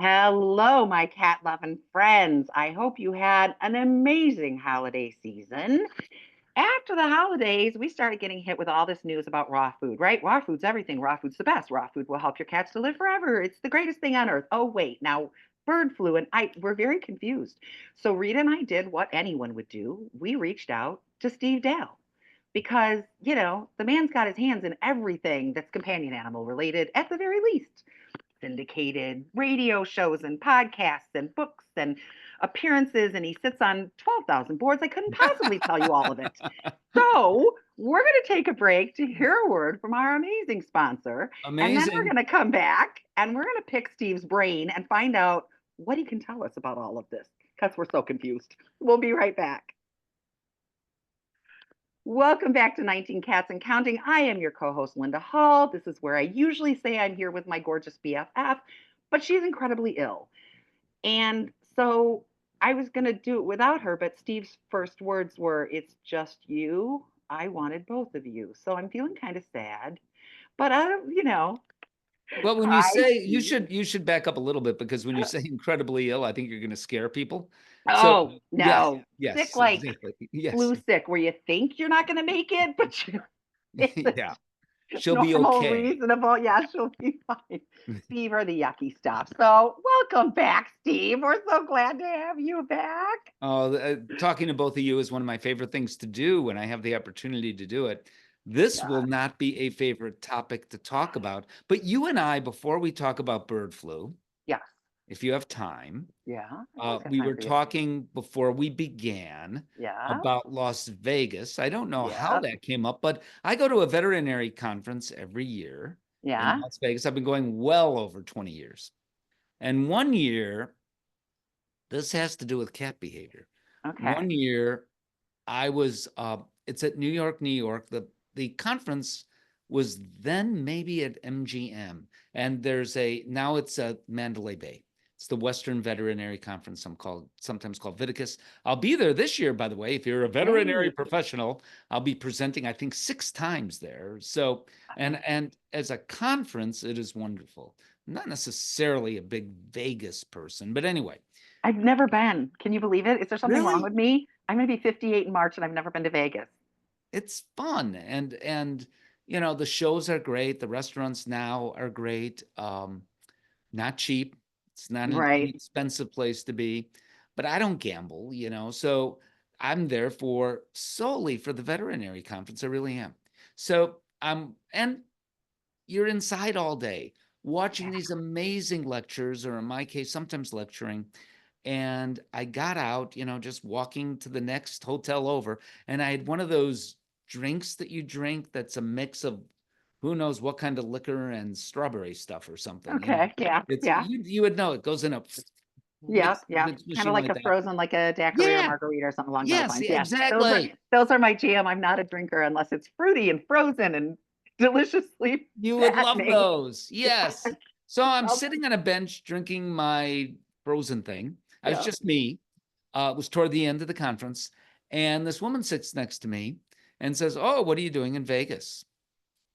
Hello, my cat loving friends. I hope you had an amazing holiday season. After the holidays, we started getting hit with all this news about raw food, right? Raw food's everything. Raw food's the best. Raw food will help your cats to live forever. It's the greatest thing on earth. Oh, wait, now bird flu. And we're very confused. So Rita and I did what anyone would do. We reached out to Steve Dale because, the man's got his hands in everything that's companion animal related at the very least syndicated radio shows and podcasts and books and appearances, and he sits on 12,000 boards. I couldn't possibly tell you all of it. So, we're going to take a break to hear a word from our amazing sponsor, and then we're Amazing. going to come back and we're going to pick Steve's brain and find out what he can tell us about all of this because we're so confused. We'll be right back. Welcome back to 19 Cats and Counting. I am your co host, Linda Hall. This is where I usually say I'm here with my gorgeous BFF, but she's incredibly ill. And so I was going to do it without her, but Steve's first words were, "It's just you. I wanted both of you." So I'm feeling kind of sad, but Well, when you hi, say Steve. you should back up a little bit because when you say incredibly ill, I think you're going to scare people. So Oh, yes, no. Sick yes, like exactly. Yes. flu sick, where you think you're not going to make it, but it's a Yeah. She'll be normal, okay. reasonable. Yeah, she'll be fine. Steve are the yucky stuff. So, welcome back, Steve. We're so glad to have you back. Talking to both of you is one of my favorite things to do when I have the opportunity to do it. This will Yeah. not be a favorite topic to talk about, but you and I, before we talk about bird flu, Yes. if you have time, Yeah. I always got we time were for you. talking before we began Yeah. about Las Vegas. I don't know how Yeah. that came up, but I go to a veterinary conference every year in Yeah. Las Vegas. I've been going well over 20 years. And one year, this has to do with cat behavior. One Okay. year, I was, it's at New York, New York. The conference was then maybe at MGM, and now it's at Mandalay Bay. It's the Western Veterinary Conference, sometimes called Viticus. I'll be there this year, by the way. If you're a veterinary Hey. professional, I'll be presenting, I think, 6 times there. So, and as a conference, it is wonderful. I'm not necessarily a big Vegas person, but anyway, I've never been. Can you believe it? Is there something wrong really, with me? I'm going to be 58 in March and I've never been to Vegas. it's fun, and the shows are great. The restaurants now are great. Not cheap. It's not an Right. inexpensive place to be, but I don't gamble, so I'm there for solely for the veterinary conference. I really am. So and you're inside all day watching Yeah. these amazing lectures, or in my case sometimes lecturing. And I got out, just walking to the next hotel over, and I had one of those drinks that you drink that's a mix of who knows what kind of liquor and strawberry stuff or something. Okay. Yeah. It's Yeah. you would know it goes in a Yep. Yep. mixed Kind of machine like like a that. frozen, like a daiquiri or Yeah. margarita or something along those Yes. lines. Yeah, Yeah. Those are exactly. those are my jam. I'm not a drinker unless it's fruity and frozen and deliciously You would love fattening. those. Yes. So I'm Love sitting on a bench drinking my frozen thing. I was yeah. just me. It was toward the end of the conference. And this woman sits next to me and says, "Oh, what are you doing in Vegas?"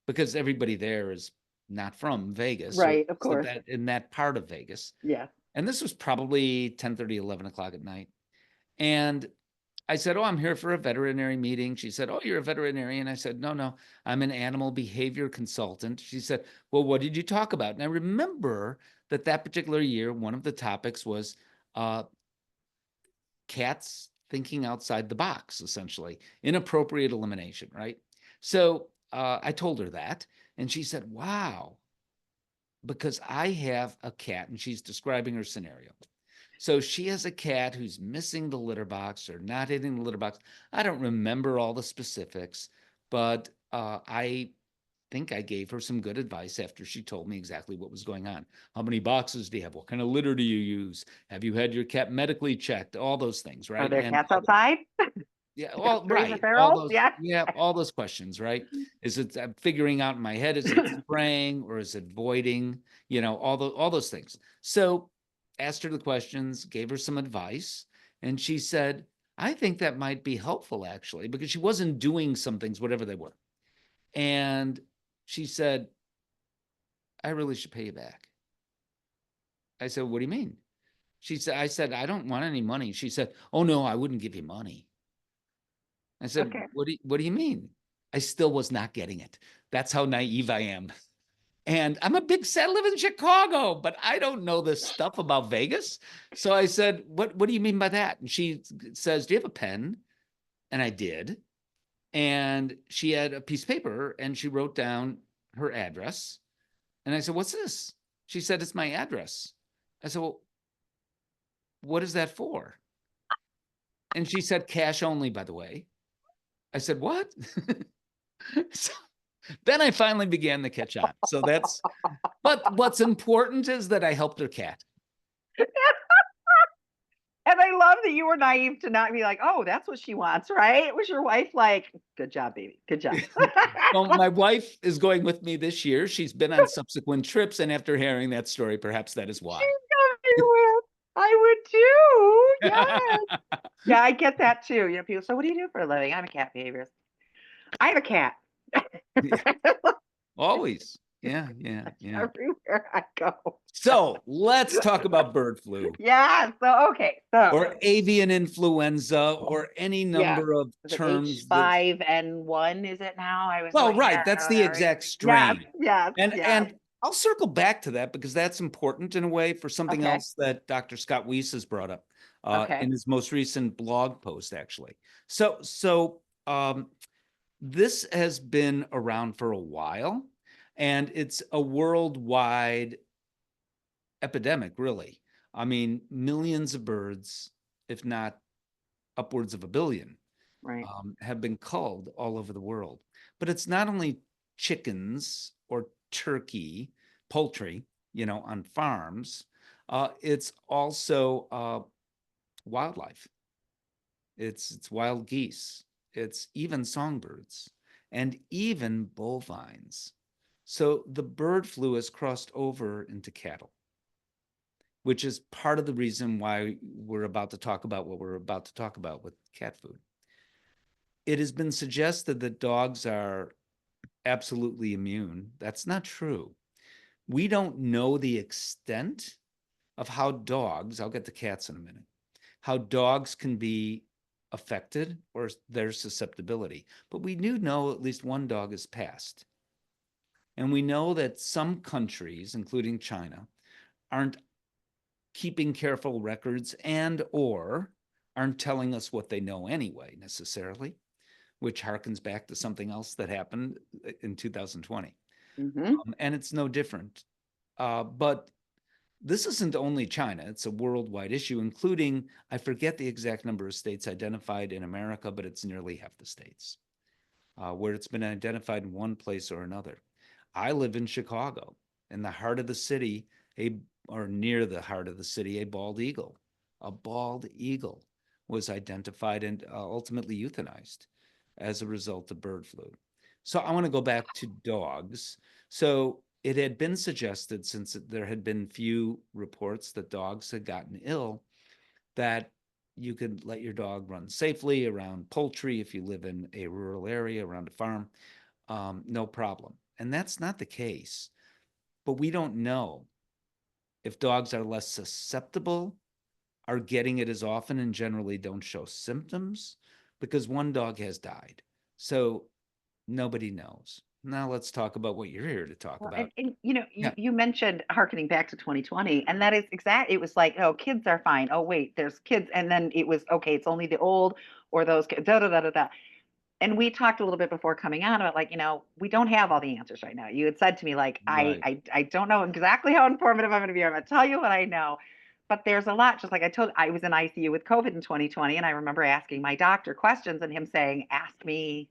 Because everybody there is not from Vegas, or Right. Of course. that in that part of Vegas. Yeah. And this was probably 10:30, 11 o'clock at night. And I said, "Oh, I'm here for a veterinary meeting." She said, "Oh, you're a veterinarian?" I said, "No, no, I'm an animal behavior consultant." She said, "Well, what did you talk about?" And I remember that particular year, one of the topics was uh, cats thinking outside the box, essentially inappropriate elimination, right? So I told her that, and she said, "Wow," because I have a cat, and she's describing her scenario. So she has a cat who's missing the litter box or not hitting the litter box. I don't remember all the specifics, but I think I gave her some good advice after she told me exactly what was going on. How many boxes do you have? What kind of litter do you use? Have you had your cat medically checked? All those things, Are right? there And cats outside? yeah, Cats all raise a right. All feral? those, Yeah. yeah, all those questions, right? Is it I'm figuring out in my head, is it spraying or is it voiding? All those things. So asked her the questions, gave her some advice, and she said, "I think that might be helpful actually," because she wasn't doing some things, whatever they were. And she said, "I really should pay you back." I said, what do you mean? I said, I don't want any money. She said, oh no, I wouldn't give you money. I said, Okay. what do you mean? I still was not getting it. That's how naive I am. And I'm a big set, I live in Chicago, but I don't know this stuff about Vegas. So I said, what do you mean by that? And she says, do you have a pen? And I did. And she had a piece of paper and she wrote down her address. And I said, what's this? She said, it's my address. I said, well, what is that for? And she said, cash only, by the way. I said, what? So then I finally began to catch on. So but what's important is that I helped her cat. And I love that you were naive to not be like, oh, that's what she wants, right? Was your wife like, good job, baby. Good job. Well, my wife is going with me this year. She's been on subsequent trips. And after hearing that story, perhaps that is why. She's coming with. I would too. Yes. Yeah, I get that too. You know, people. So, what do you do for a living? I'm a cat behaviorist. I have a cat. Always. Yeah. Everywhere I go. So let's talk about bird flu. Yeah. So okay. So Or avian influenza or any yeah. number of Is it terms that, H5N1? Is it now? I was well, looking right, at that's the exact yes, strain. yes, yes. And I'll circle back to that because that's important in a way for something Okay. else that Dr. Scott Weiss has brought up Okay. in his most recent blog post, actually. So this has been around for a while, and it's a worldwide epidemic, really. I mean, millions of birds, if not upwards of a billion, Right. have been culled all over the world. But it's not only chickens or turkey, poultry, on farms. It's also wildlife. It's wild geese. It's even songbirds and even bovines. So the bird flu has crossed over into cattle, which is part of the reason why we're about to talk about what we're about to talk about with cat food. It has been suggested that dogs are absolutely immune. That's not true. We don't know the extent of how dogs, I'll get to cats in a minute, how dogs can be affected or their susceptibility. But we do know at least one dog has passed. And we know that some countries, including China, aren't keeping careful records and or aren't telling us what they know anyway, necessarily, which harkens back to something else that happened in 2020. Mm-hmm. And it's no different. But this isn't only China, it's a worldwide issue, including, I forget the exact number of states identified in America, but it's nearly half the states where it's been identified in one place or another. I live in Chicago, in the heart of the city, or near the heart of the city, a bald eagle. A bald eagle was identified and ultimately euthanized as a result of bird flu. So I want to go back to dogs. So it had been suggested, since there had been few reports that dogs had gotten ill, that you could let your dog run safely around poultry if you live in a rural area around a farm, no problem. And that's not the case. But we don't know if dogs are less susceptible, are getting it as often, and generally don't show symptoms, because one dog has died. So nobody knows. Now let's talk about what you're here to talk Well, about. and Yeah, you mentioned harkening back to 2020, and that is exact. It was like, oh, kids are fine. Oh, wait, there's kids, and then it was okay. It's only the old or those kids. Da da da da da. And we talked a little bit before coming on about like, we don't have all the answers right now. You had said to me like, right, I don't know exactly how informative I'm going to be. I'm going to tell you what I know, but there's a lot. Just like I told, I was in ICU with COVID in 2020, and I remember asking my doctor questions and him saying, "Ask me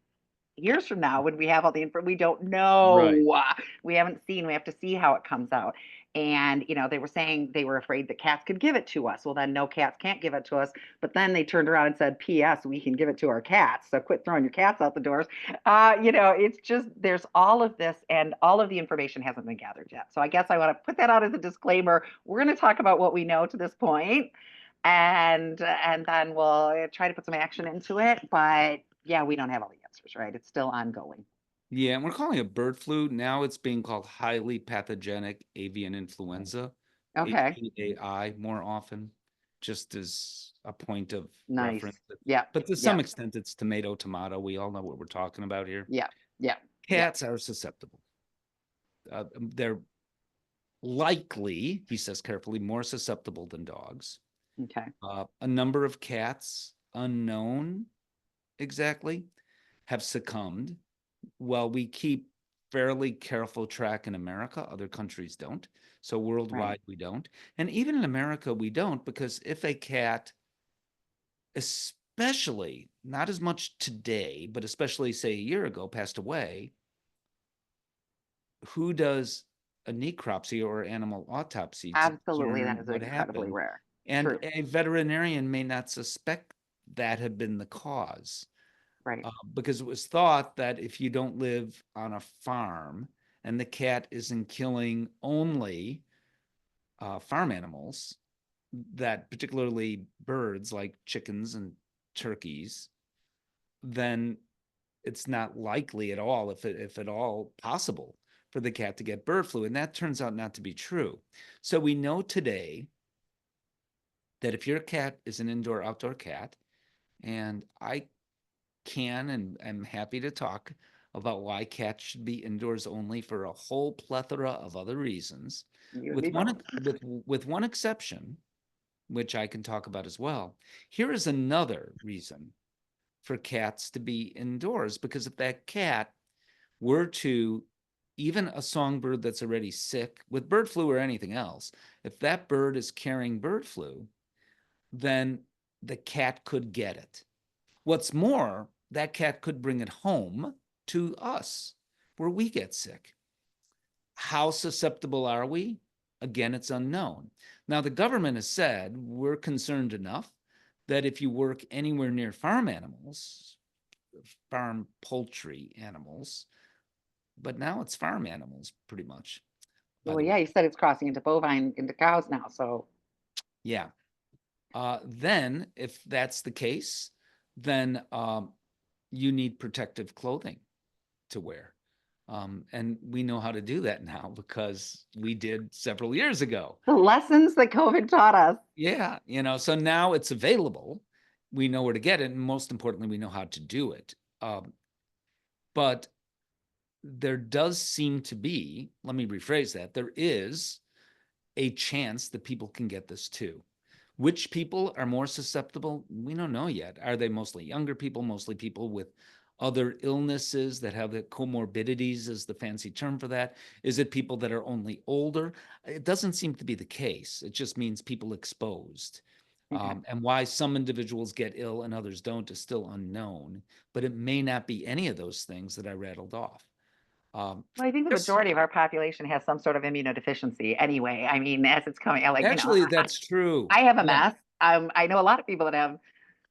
years from now when we have all the info. We don't right. know. We haven't seen. We have to see how it comes out." And they were saying they were afraid that cats could give it to us. Well, then no, cats can't give it to us. But then they turned around and said, "P.S. We can give it to our cats. So quit throwing your cats out the doors." It's just there's all of this, and all of the information hasn't been gathered yet. So I guess I want to put that out as a disclaimer. We're going to talk about what we know to this point, and then we'll try to put some action into it. But yeah, we don't have all the answers, right? It's still ongoing. Yeah, and we're calling it bird flu. Now it's being called highly pathogenic avian influenza, Okay. HPAI more often, just as a point of Nice. reference. Yep. But to some Yep. extent, it's tomato, tomato. We all know what we're talking about here. Yep. Yep. Yep. Cats are susceptible. They're likely, he says carefully, more susceptible than dogs. Okay. A number of cats, unknown exactly, have succumbed. While we keep fairly careful track in America, other countries don't. So Right. worldwide, we don't. And even in America, we don't, because if a cat, especially not as much today, but especially say a year ago, passed away, who does a necropsy or animal autopsy to Absolutely. That determine is what incredibly happened? rare. And True. a veterinarian may not suspect that had been the cause, Right. because it was thought that if you don't live on a farm and the cat isn't killing only farm animals, that particularly birds like chickens and turkeys, then it's not likely at all, if at all possible, for the cat to get bird flu. And that turns out not to be true. So we know today that if your cat is an indoor outdoor cat, and I can and am happy to talk about why cats should be indoors only for a whole plethora of other reasons, You and me with one both. with one exception, which I can talk about as well. Here is another reason for cats to be indoors, because if that cat were to, even a songbird that's already sick with bird flu or anything else, if that bird is carrying bird flu, then the cat could get it. What's more, that cat could bring it home to us where we get sick. How susceptible are we? Again, it's unknown. Now, the government has said we're concerned enough that if you work anywhere near farm animals, farm poultry animals, but now it's farm animals pretty much, by Well, the yeah, way. you said it's crossing into bovine into cows now. So Yeah. Then, if that's the case, then you need protective clothing to wear. And we know how to do that now because we did several years ago. the lessons that COVID taught us. Yeah, so now it's available. We know where to get it, and most importantly, we know how to do it. But there does seem to be, let me rephrase that, there is a chance that people can get this too. Which people are more susceptible? We don't know yet. Are they mostly younger people, mostly people with other illnesses that have the comorbidities, is the fancy term for that? Is it people that are only older? It doesn't seem to be the case. It just means people exposed. Okay. And why some individuals get ill and others don't is still unknown, but it may not be any of those things that I rattled off. Well, I think the Just majority of our population has some sort of immunodeficiency anyway. I mean, as it's coming, like, actually, that's true. I have a Yeah, mess. I know a lot of people that have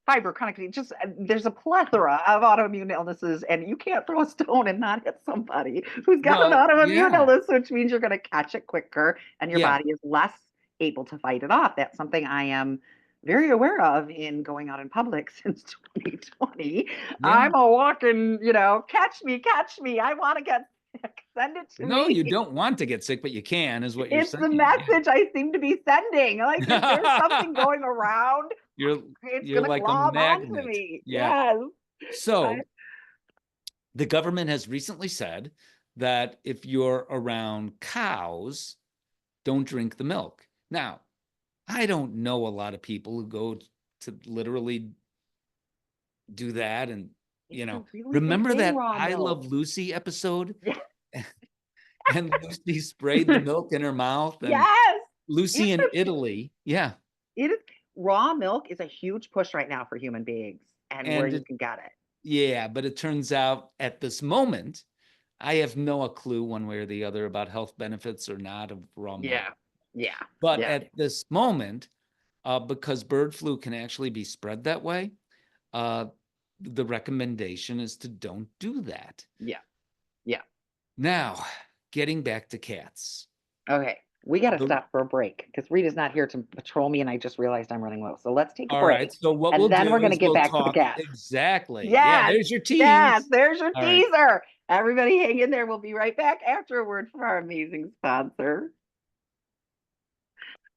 fiber chronic disease. Just there's a plethora of autoimmune illnesses, and you can't throw a stone and not hit somebody who's got an well, autoimmune yeah, illness, which means you're going to catch it quicker, and your yeah, body is less able to fight it off. That's something I am very aware of in going out in public since 2020. yeah. I'm a walking, catch me. I want to get sick. Send it to No, you me. don't want to get sick, but you can, is what you're It's the saying. message I seem to be sending. Like, if there's something Yeah. going around, You're it's you're gonna like a glob onto magnet. me. Yeah. Yes. I, So the government has recently said that if you're around cows, don't drink the milk. Now, I don't know a lot of people who go to literally do that. And, it's a really big remember thing, that raw I milk. Love Lucy episode? Yeah. And Lucy sprayed the milk in her mouth, and Yes. Lucy It's in a, Italy. Yeah. it is raw milk is a huge push right now for human beings and where And you it, can get it. yeah, but it turns out at this moment, I have no clue one way or the other about health benefits or not of raw milk. Yeah. Yeah. But Yeah. at this moment, because bird flu can actually be spread that way, uh, the recommendation is to don't do that. Yeah. Yeah. Now, getting back to cats. Okay. We got to The, stop for a break because Rita's not here to patrol me, and I just realized I'm running low. So let's take a all right. break, So what we'll and then we're do going to is get we'll back to the talk gas. exactly. Yeah, Yes, there's your yes, tease. there's your All right. teaser. Everybody hang in there. We'll be right back after a word from our amazing sponsor.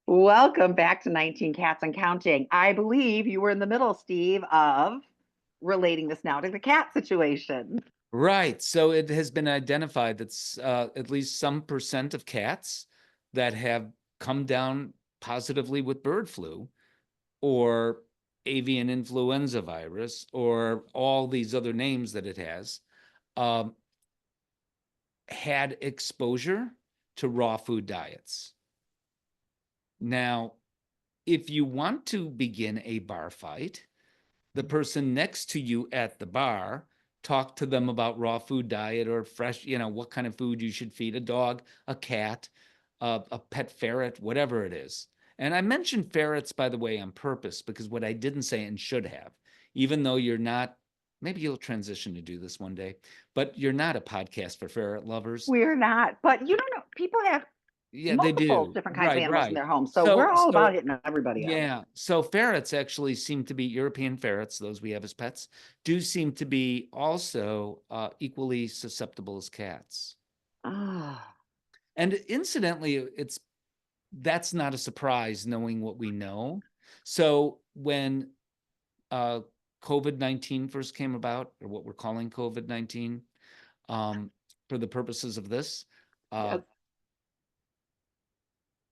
Welcome back to 19 Cats and Counting. I believe you were in the middle, Steve, of relating this now to the cat situation. Right. So it has been identified that at least some percent of cats that have come down positively with bird flu or avian influenza virus or all these other names that it has um, had exposure to raw food diets. Now, if you want to begin a bar fight, the person next to you at the bar, talk to them about raw food diet or fresh, what kind of food you should feed a dog, a cat, a pet ferret, whatever it is. And I mentioned ferrets, by the way, on purpose, because what I didn't say and should have, even though you're not, maybe you'll transition to do this one day, but you're not a podcast for ferret lovers. We're not, but you don't know, people have Yeah, they multiple do. different kinds of Right, animals in right. their homes. So we're So, all about so hitting everybody up. yeah. So ferrets actually seem to be European ferrets, those we have as pets, do seem to be also equally susceptible as cats. Ah, And incidentally, that's not a surprise knowing what we know. So when uh, COVID-19 first came about, or what we're calling COVID-19, um, for the purposes of this, uh, yes.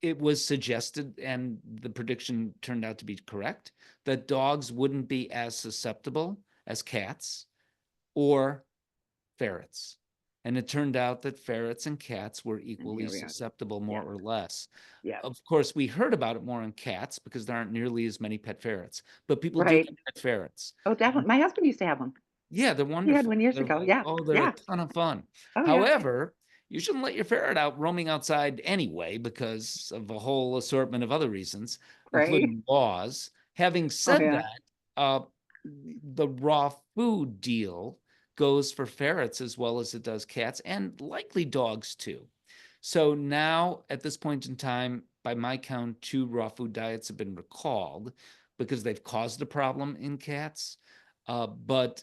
it was suggested, and the prediction turned out to be correct, that dogs wouldn't be as susceptible as cats or ferrets. And it turned out that ferrets and cats were And equally here we are. susceptible, more Yes, or less. yes, Of course, we heard about it more in cats because there aren't nearly as many pet ferrets, but people do right. get pet ferrets. Oh, definitely. My husband used to have one. Yeah, they're He had wonderful. one years ago. Yeah, They're a yeah. ton of fun. Oh, yeah. However, you shouldn't let your ferret out roaming outside anyway because of a whole assortment of other reasons, Right. including laws. Having Oh, said yeah. that, the raw food deal goes for ferrets as well as it does cats and likely dogs too. So now, at this point in time, by my count, 2 raw food diets have been recalled because they've caused a problem in cats. But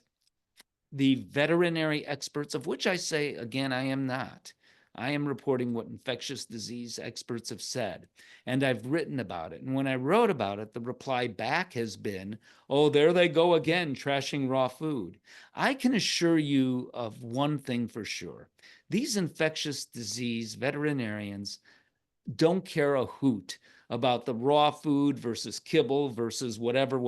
the veterinary experts, of which I say, again, I am not. I am reporting what infectious disease experts have said, and I've written about it. And when I wrote about it, the reply back has been, oh, there they go again, trashing raw food. I can assure you of one thing for sure. These infectious disease veterinarians don't care a hoot about the raw food versus kibble versus whatever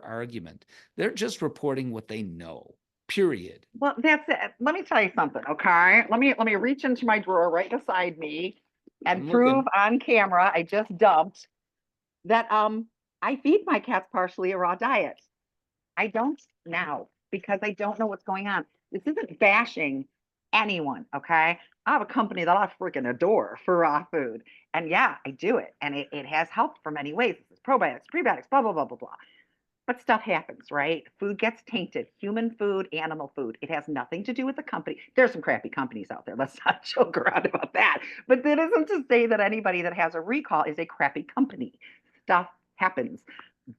argument. They're just reporting what they know, period. Well, that's it. Let me tell you something, okay? Let me reach into my drawer right beside me and I'm prove looking. on camera I just dumped that I feed my cats partially a raw diet. I don't now because I don't know what's going on. This isn't bashing anyone, okay? I have a company that I freaking adore for raw food. And yeah, I do it. And it has helped for many ways. This is probiotics, prebiotics, blah, blah, blah, blah, blah. But stuff happens, right? Food gets tainted, human food, animal food. It has nothing to do with the company. There's some crappy companies out there. Let's not joke around about that. But that isn't to say that anybody that has a recall is a crappy company. Stuff happens.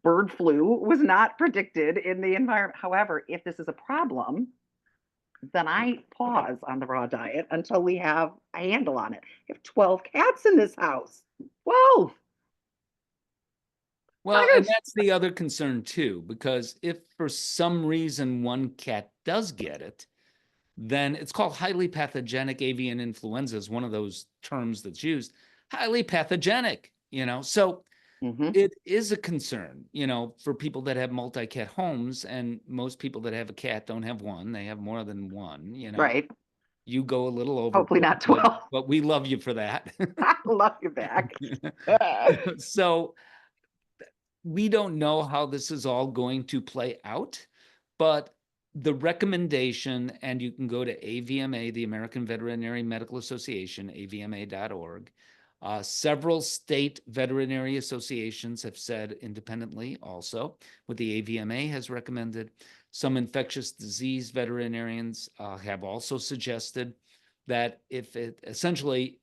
Bird flu was not predicted in the environment. However, if this is a problem, then I pause on the raw diet until we have a handle on it. I have 12 cats in this house. 12. Well, and that's the other concern too, because if for some reason one cat does get it, then it's called highly pathogenic avian influenza is one of those terms that's used. Highly pathogenic, So Mm-hmm. it is a concern, for people that have multi-cat homes, and most people that have a cat don't have one. They have more than one. Right. You go a little Hopefully overboard, not but 12. but we love you for that. I love you back. Uh, So we don't know how this is all going to play out, but the recommendation, and you can go to AVMA, the American Veterinary Medical Association, avma.org. Several state veterinary associations have said independently also what the AVMA has recommended. Some infectious disease veterinarians have also suggested that if it essentially,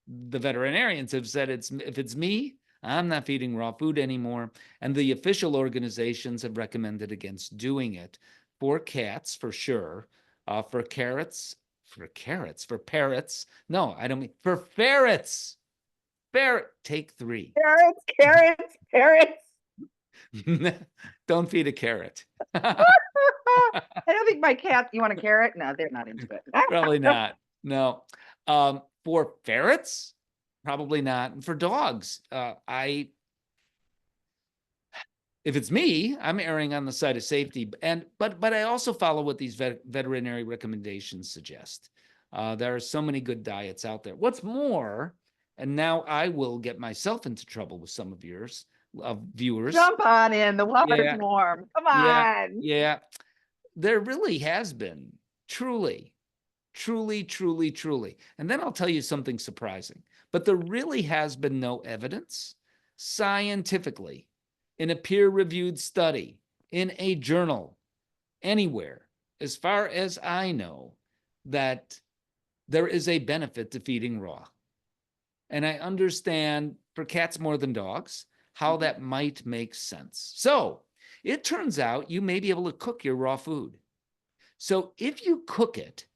the veterinarians have said if it's me, I'm not feeding raw food anymore. And the official organizations have recommended against doing it for cats, for sure. For carrots, for parrots. No, I don't mean for ferrets. ferret, take 3. Carrots, carrots, carrots. Don't feed a carrot. I don't think my cat, you want a carrot? No, they're not into it. Probably not. No. For ferrets, probably not. And for dogs, if it's me, I'm erring on the side of safety. But I also follow what these veterinary recommendations suggest. There are so many good diets out there. What's more, and now I will get myself into trouble with some of yours, viewers. Jump on in. The water's Yeah. warm. Come Yeah, on. yeah. There really has been truly, and then I'll tell you something surprising, but there really has been no evidence scientifically in a peer-reviewed study in a journal anywhere, as far as I know, that there is a benefit to feeding raw. And I understand for cats more than dogs how that might make sense. So it turns out you may be able to cook your raw food. So if you cook it,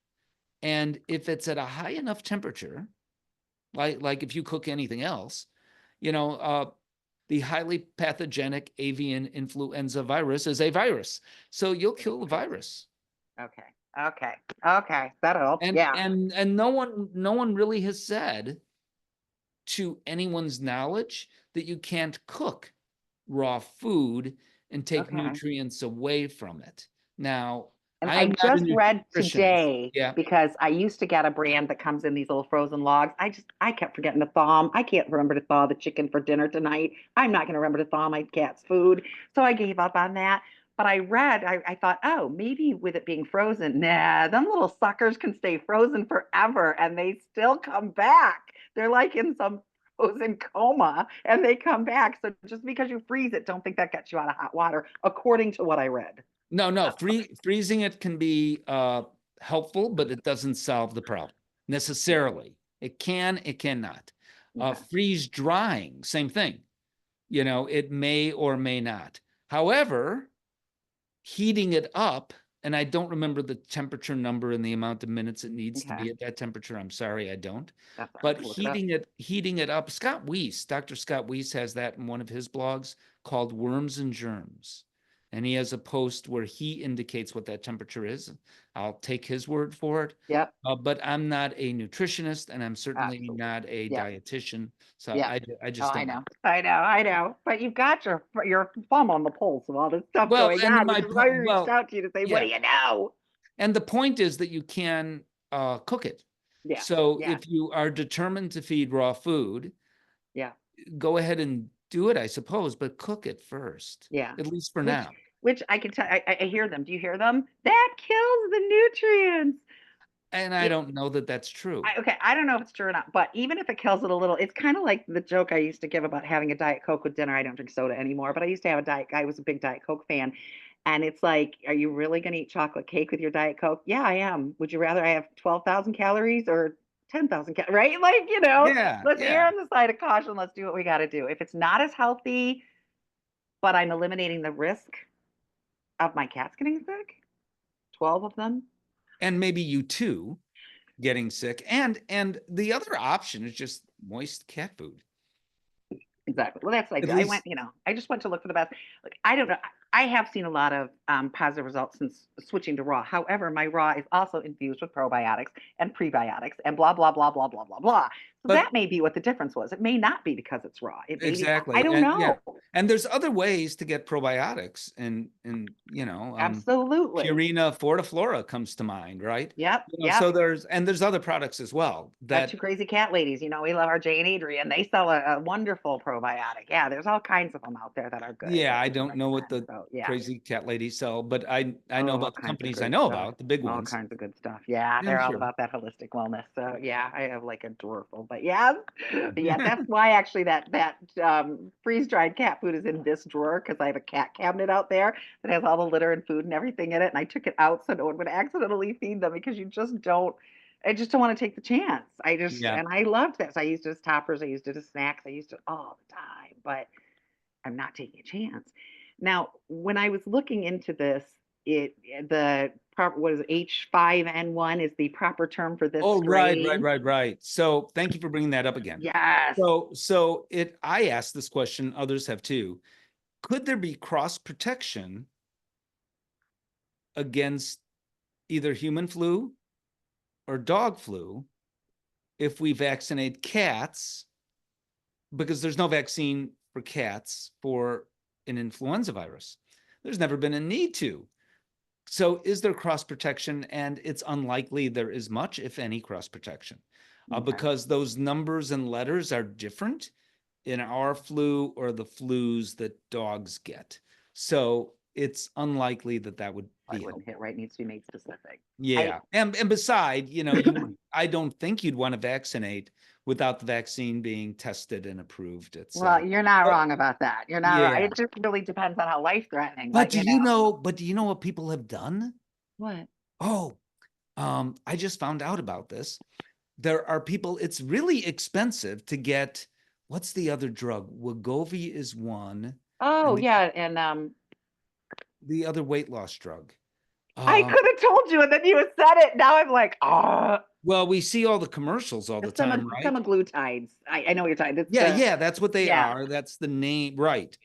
and if it's at a high enough temperature, like if you cook anything else, the highly pathogenic avian influenza virus is a virus. So you'll kill the virus. Okay. That'll, And yeah. and no one really has said, to anyone's knowledge, that you can't cook raw food and take Okay. nutrients away from it. Now, And I I am not a just read nutritionist. today, Yeah. because I used to get a brand that comes in these little frozen logs. I kept forgetting to thaw them. I can't remember to thaw the chicken for dinner tonight. I'm not going to remember to thaw my cat's food. So I gave up on that. But I thought, oh, maybe with it being frozen, nah, them little suckers can stay frozen forever and they still come back. They're like in some frozen coma and they come back. So just because you freeze it, don't think that gets you out of hot water, according to what I read. No, freezing it can be helpful, but it doesn't solve the problem necessarily. It can, it cannot. Okay. Freeze drying, same thing. It may or may not. However, heating it up, and I don't remember the temperature number and the amount of minutes it needs to be at that temperature. I'm sorry, I don't. That's all right. But Look it up. heating it up, Dr. Scott Weiss has that in one of his blogs called Worms and Germs. And he has a post where he indicates what that temperature is. I'll take his word for it. Yep. But I'm not a nutritionist, and I'm certainly Absolutely. not a Yep. dietitian. So Yeah. I just don't know. I know. But you've got your thumb on the pulse of all this stuff Well, going and on, which is why we reached out to you to say, what do yeah. you know? And the point is that you can cook it. Yeah. So Yeah. if you are determined to feed raw food, Yeah. go ahead and do it, I suppose, but cook it first. Yeah. At least for now. Which I can tell, I hear them. Do you hear them? That kills the nutrients. And I don't know that that's true. Okay, I don't know if it's true or not, but even if it kills it a little, it's kind of like the joke I used to give about having a Diet Coke with dinner. I don't drink soda anymore, but I used to have I was a big Diet Coke fan. And it's like, are you really going to eat chocolate cake with your Diet Coke? Yeah, I am. Would you rather I have 12,000 calories or 10,000 calories, right? Like, Yeah, let's err yeah. on the side of caution. Let's do what we got to do. If it's not as healthy, but I'm eliminating the risk of my cats getting sick, 12 of them. And maybe you too getting sick. And the other option is just moist cat food. Exactly. Well, that's like At I least- went, I just went to look for the best. Like, I don't know. I have seen a lot of positive results since switching to raw. However, my raw is also infused with probiotics and prebiotics and blah, blah, blah, blah, blah, blah, blah. So But that may be what the difference was. It may not be because it's raw. It may exactly. be, I don't And yeah. know. And there's other ways to get probiotics, and Absolutely. Purina Fortiflora comes to mind, right? Yep. So there's other products as well Got that two crazy cat ladies. We love our Jay and Adrian. They sell a wonderful probiotic. Yeah, there's all kinds of them out there that are good. yeah, that I we can don't know what recommend. the So, yeah. crazy cat ladies sell, but I know All about the kinds of companies I great know stuff. about, the big All ones. kinds of good stuff. Yeah, Yeah, they're all sure. about that holistic wellness. So yeah, I have like a drawer full. But yeah, that's why actually that freeze dried cat food is in this drawer, because I have a cat cabinet out there that has all the litter and food and everything in it, and I took it out so no one would accidentally feed them, because you just don't. I just don't want to take the chance. Yeah. And I loved this. I used it as toppers. I used it as snacks. I used it all the time. But I'm not taking a chance. Now, when I was looking into this, the what is it, H5N1 is the proper term for this Oh, right, strain. right. So thank you for bringing that up again. Yes. I asked this question, others have too. Could there be cross protection against either human flu or dog flu if we vaccinate cats? Because there's no vaccine for cats for an influenza virus. There's never been a need to. So is there cross protection? And it's unlikely there is much, if any, cross protection, Okay. because those numbers and letters are different in our flu or the flus that dogs get. So it's unlikely that that would I be wouldn't helpful. hit right. Needs to be made specific. Yeah. And beside, I don't think you'd want to vaccinate without the vaccine being tested and approved. It's Well, you're not but wrong about that. You're not right. yeah. It just really depends on how life-threatening, But but do you know, what people have done? what? Oh, I just found out about this. There are people, it's really expensive to get, what's the other drug? Wegovy is one, Oh, and yeah, and the other weight loss drug. I could have told you, and then you said it. Now I'm like, oh, Well, we see all the commercials all the the time, right? semaglutides. I know what you're talking. It's Yeah, that's what they yeah. are. That's the name, right?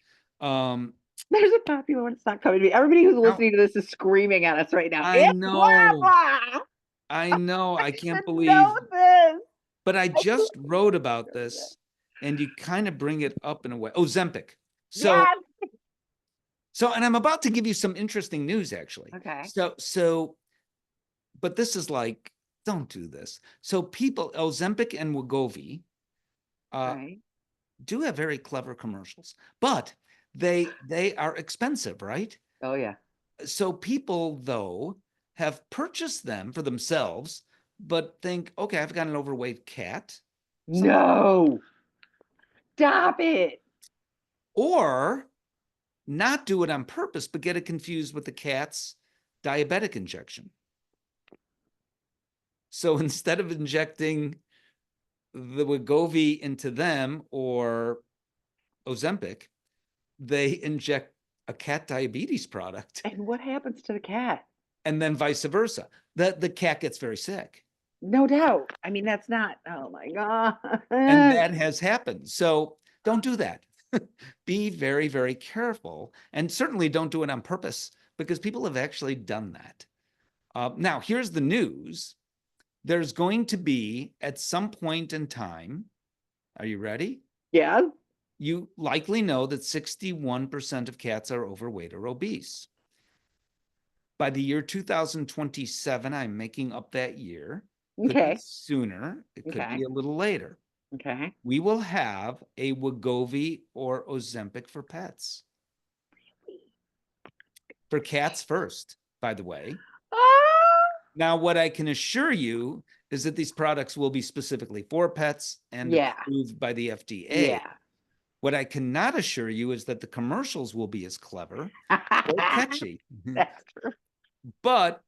Um, There's a popular one. It's not coming to me. Everybody who's now listening to this is screaming at us right now. I It's blah know, blah. I I can't should know believe, this. but I I just wrote about should know this. this, and you kind of bring it up in a way. Ozempic. So Yes. and I'm about to give you some interesting news, actually. Okay. But this is like, don't do this. So people, Ozempic and Wegovy, Right. do have very clever commercials, but they are expensive, right? Oh yeah. So people, though, have purchased them for themselves, but think, okay, I've got an overweight cat, No. Stop it. or not do it on purpose, but get it confused with the cat's diabetic injection. So instead of injecting the Wegovy into them or Ozempic, they inject a cat diabetes product, And what happens to the cat? and then vice versa. The cat gets very sick. No doubt. I mean, that's not, oh my God. And that has happened. So don't do that. Be very, very careful. And certainly don't do it on purpose, because people have actually done that. Now, here's the news. There's going to be, at some point in time, are you ready? Yeah. You likely know that 61% of cats are overweight or obese. By the year 2027, I'm making up that year. Could be Okay. sooner. It could Okay. be a little later. Okay. We will have a Wegovy or Ozempic for pets. For cats first, by the way. Ah, Now, what I can assure you is that these products will be specifically for pets and yeah. approved by the FDA. Yeah. What I cannot assure you is that the commercials will be as clever or catchy. That's true. But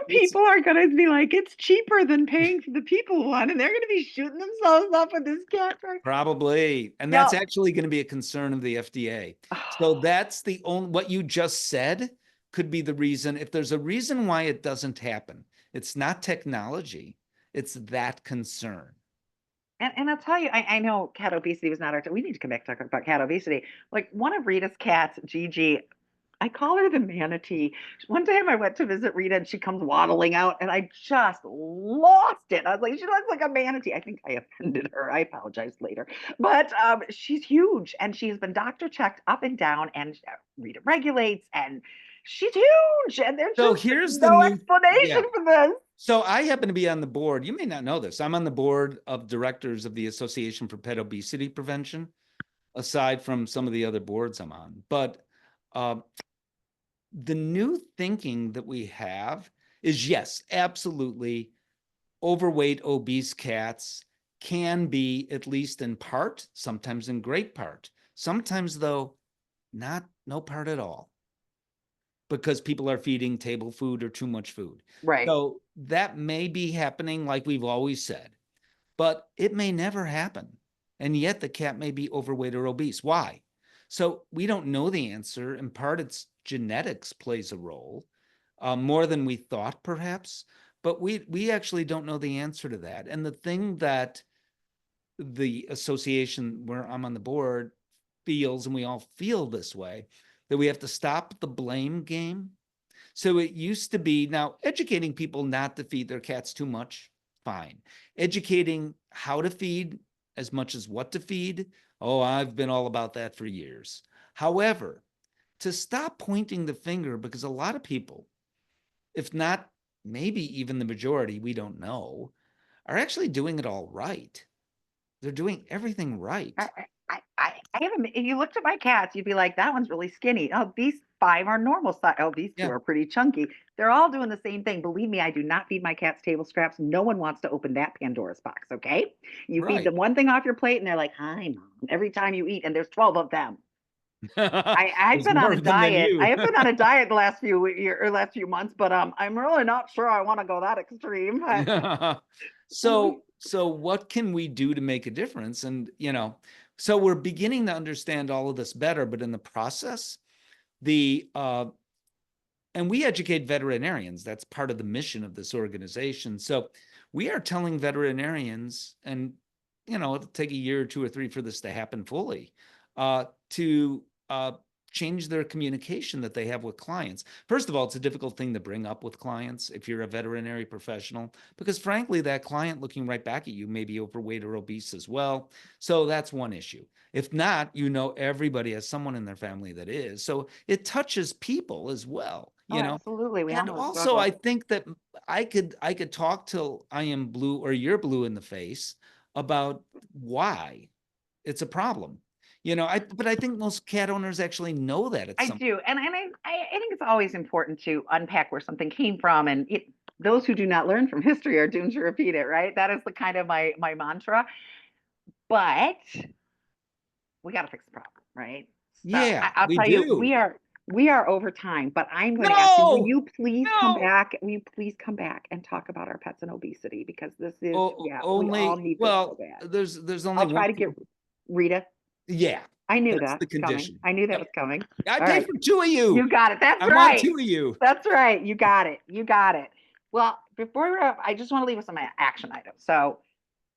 People are going to be like, it's cheaper than paying for the people one, and they're going to be shooting themselves up with this cat. probably, and No. that's actually going to be a concern of the FDA. So that's the only, what you just said could be the reason. If there's a reason why it doesn't happen, it's not technology, it's that concern. And I'll tell you, I know cat obesity was not our. We need to come back to talk about cat obesity. Like one of Rita's cats, Gigi, I call her the manatee. One time I went to visit Rita and she comes waddling out and I just lost it. I was like, she looks like a manatee. I think I offended her. I apologize later. But she's huge and she's been doctor checked up and down and Rita regulates and she's huge. And there's So just here's no explanation for this. So I happen to be on the board. You may not know this. I'm on the board of directors of the Association for Pet Obesity Prevention, aside from some of the other boards I'm on. But the new thinking that we have is, yes, absolutely, overweight, obese cats can be, at least in part, sometimes in great part, sometimes, though, no part at all, because people are feeding table food or too much food. Right. So that may be happening, like we've always said, but it may never happen. And yet the cat may be overweight or obese. Why? So we don't know the answer. In part, it's genetics plays a role. more than we thought, perhaps. But we actually don't know the answer to that. And the thing that the association where I'm on the board feels, and we all feel this way, that we have to stop the blame game. So it used to be, now educating people not to feed their cats too much, fine. Educating how to feed as much as what to feed, oh, I've been all about that for years. However, to stop pointing the finger, because a lot of people, if not maybe even the majority, we don't know, are actually doing it all right. They're doing everything right. I haven't. If you looked at my cats, you'd be like, that one's really skinny. Oh, these 5 are normal size. Oh, these 2 Yeah, are pretty chunky. They're all doing the same thing. Believe me, I do not feed my cats table scraps. No one wants to open that Pandora's box. Okay, you feed right. them one thing off your plate, and they're like, "Hi, mom." Every time you eat, and there's 12 of them. I've There's been on more a of them than diet. I you. have been on a diet the last few year or last few months, but I'm really not sure I want to go that extreme. So what can we do to make a difference? And, so we're beginning to understand all of this better, but in the process, and we educate veterinarians. That's part of the mission of this organization. So we are telling veterinarians, and, it'll take a year or 2 or 3 for this to happen fully, to change their communication that they have with clients. First of all, it's a difficult thing to bring up with clients if you're a veterinary professional, because frankly, that client looking right back at you may be overweight or obese as well. So that's one issue. If not, everybody has someone in their family that is. So it touches people as well, Oh, absolutely. We all And know the also, I struggle. think that I could talk till I am blue or you're blue in the face about why it's a problem. But I think most cat owners actually know that at I some. do, and I think it's always important to unpack where something came from, and those who do not learn from history are doomed to repeat it. Right? That is the kind of my mantra. But we got to fix the problem, right? So Yeah, I'll we tell you, do. we are over time, but I'm going to ask you, will No, you please come no. back? Will you please come back and talk about our pets and obesity? Because this is, yeah, we all Only, need this so well, bad. there's only I'll one. try to get Rita. Yeah, I knew that's that the was coming. condition. I knew that Yep. was coming. I All pay right. for 2 of you. You got it. That's I want right. 2 of you. That's right. You got it. You got it. Well, before we wrap, I just want to leave with some action items. So,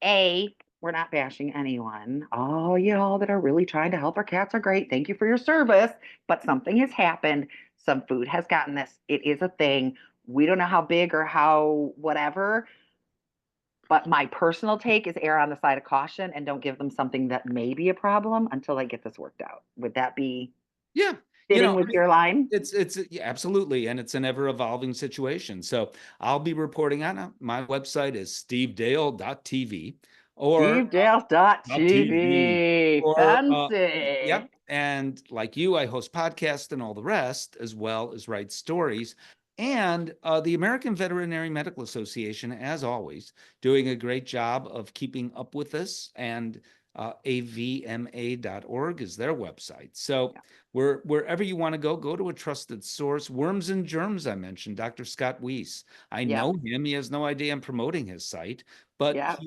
A, we're not bashing anyone. All y'all that are really trying to help our cats are great. Thank you for your service. But something has happened. Some food has gotten this. It is a thing. We don't know how big or how whatever. But my personal take is err on the side of caution and don't give them something that may be a problem until they get this worked out. Would that be Yeah, fitting with your line? it's yeah, absolutely, and it's an ever evolving situation. So I'll be reporting on it. My website is stevedale.tv or .tv SteveDale.tv. or Fancy. yep. And like you, I host podcasts and all the rest, as well as write stories. And the American Veterinary Medical Association, as always, doing a great job of keeping up with this. And avma.org is their website. So wherever you want to go to a trusted source. Worms and Germs, I mentioned, Dr. Scott Weiss. I Yep. know him. He has no idea I'm promoting his site, but Yep.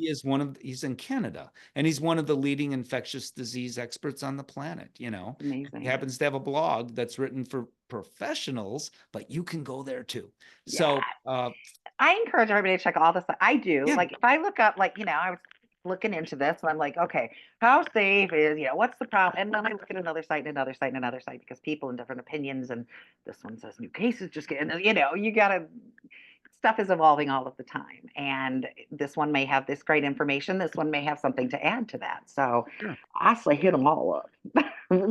he's in Canada, and he's one of the leading infectious disease experts on the planet. He Amazing. happens to have a blog that's written for professionals, but you can go there too. Yeah. So, I encourage everybody to check all this. I do. yeah, Like if I look up, like, I was looking into this and I'm like, okay, how safe is, what's the problem? And then I look at another site and another site and another site because people in different opinions and this one says new cases just getting, you gotta, stuff is evolving all of the time. And this one may have this great information. This one may have something to add to that. So sure. I say hit them all up.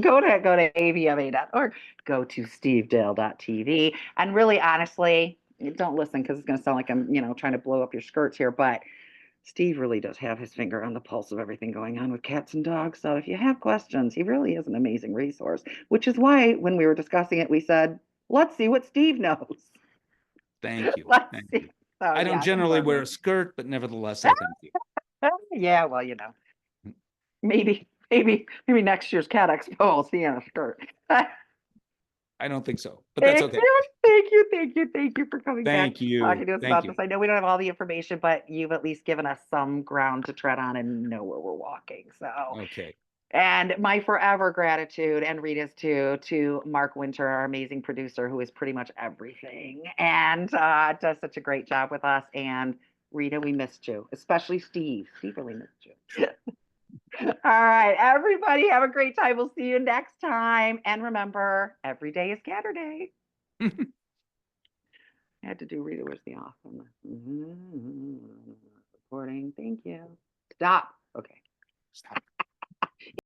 go to avma.org, go to stevedale.tv. And really honestly, don't listen because it's going to sound like I'm, trying to blow up your skirts here, but Steve really does have his finger on the pulse of everything going on with cats and dogs. So if you have questions, he really is an amazing resource, which is why when we were discussing it, we said, let's see what Steve knows. Thank you. Let's Thank see. you. So I don't yeah, generally wear a confirming. skirt, but nevertheless, I thank you. Yeah, well, maybe next year's Cat Expo will see in a skirt. I don't think so, but that's Thank okay. you, thank you, thank you, thank you for coming back Thank and you. talking to us Thank about you. this. I know we don't have all the information, but you've at least given us some ground to tread on and know where we're walking. So Okay. And my forever gratitude, and Rita's too, to Mark Winter, our amazing producer, who is pretty much everything and does such a great job with us. And Rita, we missed you, especially Steve. Steve really missed you. All right, everybody, have a great time. We'll see you next time. And remember, every day is Gatter Day. I had to do Rita, where's the off on the recording? Thank you. Stop. Okay. Stop.